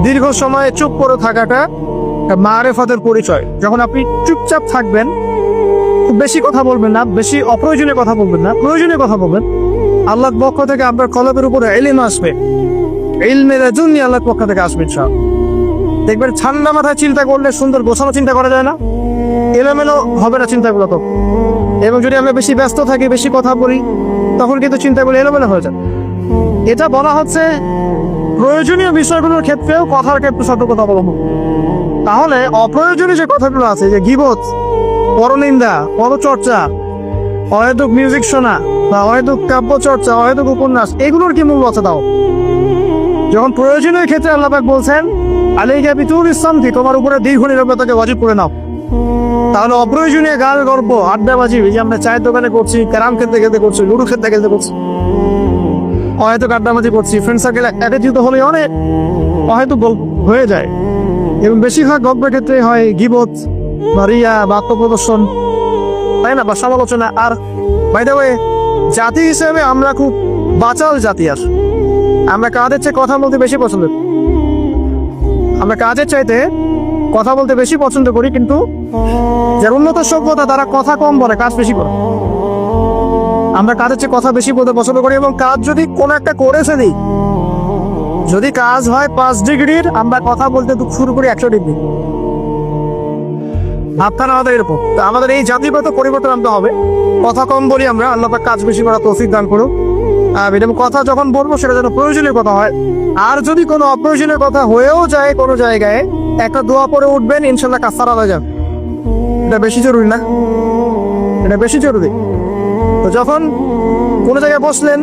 দীর্ঘ সময় চুপ করে থাকাটা মারেফতের পরিচয়। যখন আপনি চুপচাপ থাকবেন, খুব বেশি কথা বলবেন না, বেশি অপ্রয়োজনীয় কথা বলবেন না, প্রয়োজনীয় কথা বলবেন, আল্লাহর পক্ষ থেকে আপনার কলবের উপরে ইলম আসবে, ইলমের জন্য আল্লাহর পক্ষ থেকে আসবে সব। দেখবেন ঠান্ডা মাথায় চিন্তা করলে সুন্দর গোছানো চিন্তা করা যায় না, এলোমেলো হবে না চিন্তাগুলো তো। এবং যদি আমরা বেশি ব্যস্ত থাকি, বেশি কথা বলি, তখন কিন্তু চিন্তাগুলো এলোমেলো হয়ে যায়। এটা বলা হচ্ছে প্রয়োজনীয় বিষয়গুলোর ক্ষেত্রেও কথার ক্ষেত্রে সতর্কতা অবলম্বন। তাহলে অপ্রয়োজনীয় যে কথাগুলো আছে, যে গীবত, পরনিন্দা, পরচর্চা, অহেতুক মিউজিক শোনা বা অহেতুক কাব্য চর্চা, অহেতুক উপন্যাস, এগুলোর কি মূল্য আছে? তাও যখন প্রয়োজনীয় ক্ষেত্রে আল্লাহ পাক বলছেন আলাইকা বিতুলিস সামতি, তোমার উপরে দীর্ঘ নীরবতাকে ওয়াজিব করে নাও, তাহলে অপ্রয়োজনীয় গাল গল্প, আড্ডাবাজি, যে আমরা চায়ের দোকানে করছি, ক্যারাম খেলতে খেলতে করছি, লুডো খেলতে খেলতে করছি, অহেতুক আড্ডাবাজি করছি, ফ্রেন্ড সার্কেল একত্রিত হলে অনেক অহেতুক গল্প হয়ে যায়। এবং বেশিরভাগ গল্পের ক্ষেত্রে হয় গীবত বা রিয়া বা আত্মপ্রদর্শন, তাই না, বা সমালোচনা। আর বাই দ্য ওয়ে, জাতি হিসেবে আমরা খুব বাচাল জাতি। আর আমরা কাজের চেয়ে কথা বলতে বেশি পছন্দ করি, আমরা কাজের চাইতে কথা বলতে বেশি পছন্দ করি, কিন্তু যার উন্নত সভ্যতা তারা কথা কম বলে, কাজ বেশি করে। আমরা কাজের চেয়ে কথা বেশি বলতে পছন্দ করি, এবং কাজ যদি কোনো একটা করে ফেলি, যদি কাজ হয় 5 ডিগ্রির, আমরা কথা বলতে শুরু করি 100 ডিগ্রি। ভাবখানা আমাদের এরকম। তো আমাদের এই জাতিগত পরিবর্তন আনতে হবে, কথা কম বলি আমরা, আল্লাহ পাক কাজ বেশি করা তৌফিক দান করুক। এবং কথা যখন বলবো সেটা যেন প্রয়োজনীয় কথা হয়। আর যদি কোনো অপ্রয়োজনীয় কথা হয়েও যায় কোনো জায়গায়, একটা দোয়া পরে উঠবেন, ইনশাল্লাহ কাজ সারা হয়ে যাবে। এটা বেশি জরুরি না? এটা বেশি জরুরি। তো যখন কোনো জায়গায় বসলেন,